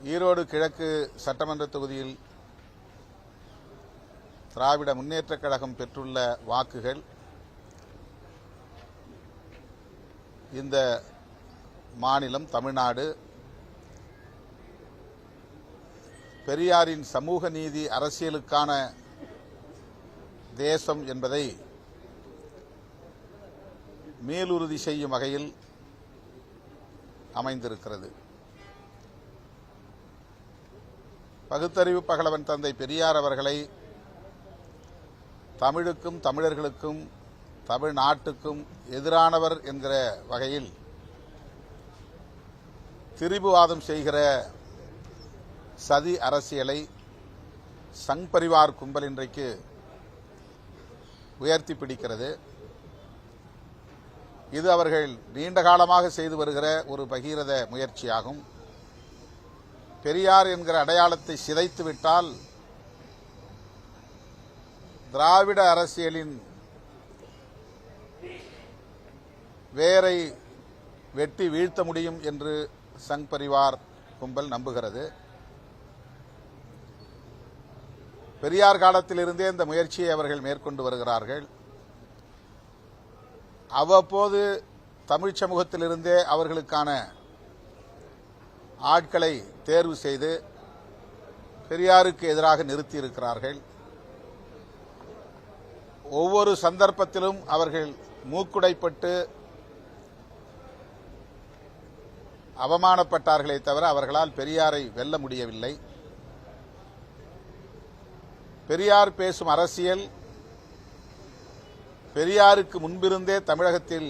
ஈரோடு கிழக்கு சட்டமன்ற தொகுதியில் திராவிட முன்னேற்றக் கழகம் பெற்றுள்ள வாக்குகள் இந்த மாநிலம் தமிழ்நாடு பெரியாரின் சமூக நீதி அரசியலுக்கான தேசம் என்பதை மேலுறுதி செய்யும் வகையில் அமைந்திருக்கிறது. பகுத்தறிவு பகலவன் தந்தை பெரியார் அவர்களை தமிழுக்கும் தமிழர்களுக்கும் தமிழ்நாட்டுக்கும் எதிரானவர் என்கிற வகையில் திரிபுவாதம் செய்கிற சதி அரசியலை சங் பரிவார் கும்பல் இன்றைக்கு உயர்த்தி பிடிக்கிறது. இது அவர்கள் நீண்ட காலமாக செய்து வருகிற ஒரு பகீரத முயற்சியாகும். பெரியார் என்கிற அடையாளத்தை சிதைத்துவிட்டால் திராவிட அரசியலின் வேரை வெட்டி வீழ்த்த முடியும் என்று சங் பரிவார் கும்பல் நம்புகிறது. பெரியார் காலத்திலிருந்தே இந்த முயற்சியை அவர்கள் மேற்கொண்டு வருகிறார்கள். அவ்வப்போது தமிழ் சமூகத்திலிருந்தே அவர்களுக்கான ஆட்களை தேர்வு செய்து பெரியாருக்கு எதிராக நிறுத்தியிருக்கிறார்கள். ஒவ்வொரு சந்தர்ப்பத்திலும் அவர்கள் மூக்குடைப்பட்டு அவமானப்பட்டார்களே தவிர அவர்களால் பெரியாரை வெல்ல முடியவில்லை. பெரியார் பேசும் அரசியல் பெரியாருக்கு முன்பிருந்தே தமிழகத்தில்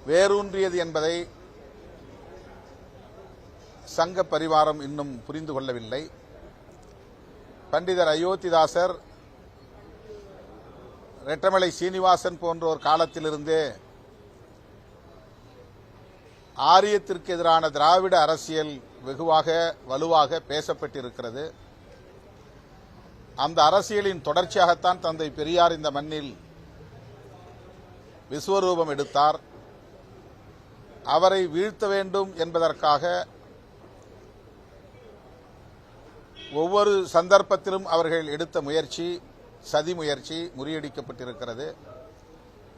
வேரூன்றியது என்பதை சங்க பரிவாரம் இன்னும் புரிந்து கொள்ளவில்லை. பண்டிதர் அயோத்திதாசர், ரெட்டமலை சீனிவாசன் போன்றோர் காலத்திலிருந்தே ஆரியத்திற்கு எதிரான திராவிட அரசியல் வெகுவாக வலுவாக பேசப்பட்டிருக்கிறது. அந்த அரசியலின் தொடர்ச்சியாகத்தான் தந்தை பெரியார் இந்த மண்ணில் விஸ்வரூபம் எடுத்தார். அவரை வீழ்த்த வேண்டும் என்பதற்காக ஒவ்வொரு சந்தர்ப்பத்திலும் அவர்கள் எடுத்த முயற்சி சதி முயற்சி முறியடிக்கப்பட்டிருக்கிறது.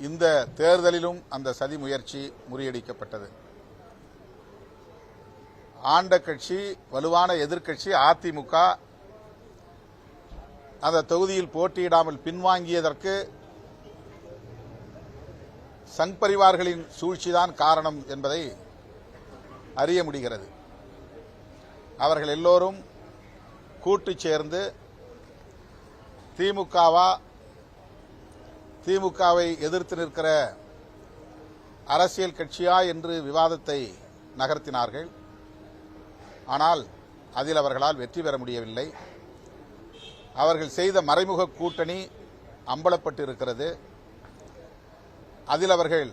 இந்த தேர்தலிலும் அந்த சதி முயற்சி முறியடிக்கப்பட்டது. ஆண்ட கட்சி வலுவான எதிர்க்கட்சி அதிமுக அந்த தொகுதியில் போட்டியிடாமல் பின்வாங்கியதற்கு சங் பரிவார்களின் சூழ்ச்சிதான் காரணம் என்பதை அறிய முடிகிறது. அவர்கள் எல்லோரும் கூட்டு சேர்ந்து திமுகவை எதிர்த்து நிற்கிற அரசியல் கட்சியா என்று விவாதத்தை நகர்த்தினார்கள். ஆனால் அதில் அவர்களால் வெற்றி பெற முடியவில்லை. அவர்கள் செய்த மறைமுக கூட்டணி அம்பலப்பட்டு இருக்கிறது. அதில் அவர்கள்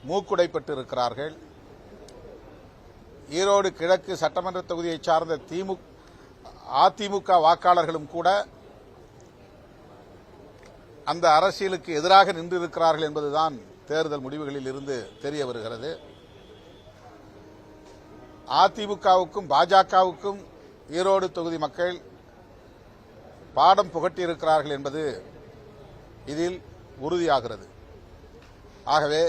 மூக்குடைப்பட்டு இருக்கிறார்கள். ஈரோடு கிழக்கு சட்டமன்ற தொகுதியை சார்ந்த அதிமுக வாக்காளர்களும் கூட அந்த அரசியலுக்கு எதிராக நின்றிருக்கிறார்கள் என்பதுதான் தேர்தல் முடிவுகளில் இருந்து தெரிய வருகிறது. அதிமுகவுக்கும் பாஜகவுக்கும் ஈரோடு தொகுதி மக்கள் பாடம் புகட்டியிருக்கிறார்கள் என்பது இதில் உறுதியாகிறது. ஆகவே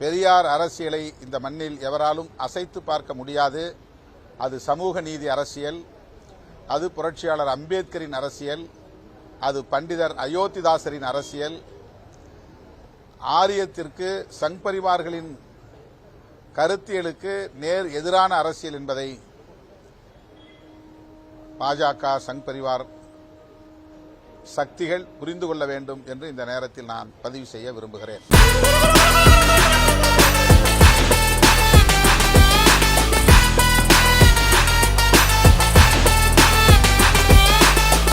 பெரியார் அரசியலை இந்த மண்ணில் எவராலும் அசைத்து பார்க்க முடியாது. அது சமூக நீதி அரசியல், அது புரட்சியாளர் அம்பேத்கரின் அரசியல், அது பண்டிதர் அயோத்திதாசரின் அரசியல், ஆரியத்திற்கு சங் பரிவார்களின் கருத்தியலுக்கு நேர் எதிரான அரசியல் என்பதை பாஜக சங் பரிவார் சக்திகள் புரிந்து கொள்ள வேண்டும் என்று இந்த நேரத்தில் நான் பதிவு செய்ய விரும்புகிறேன்.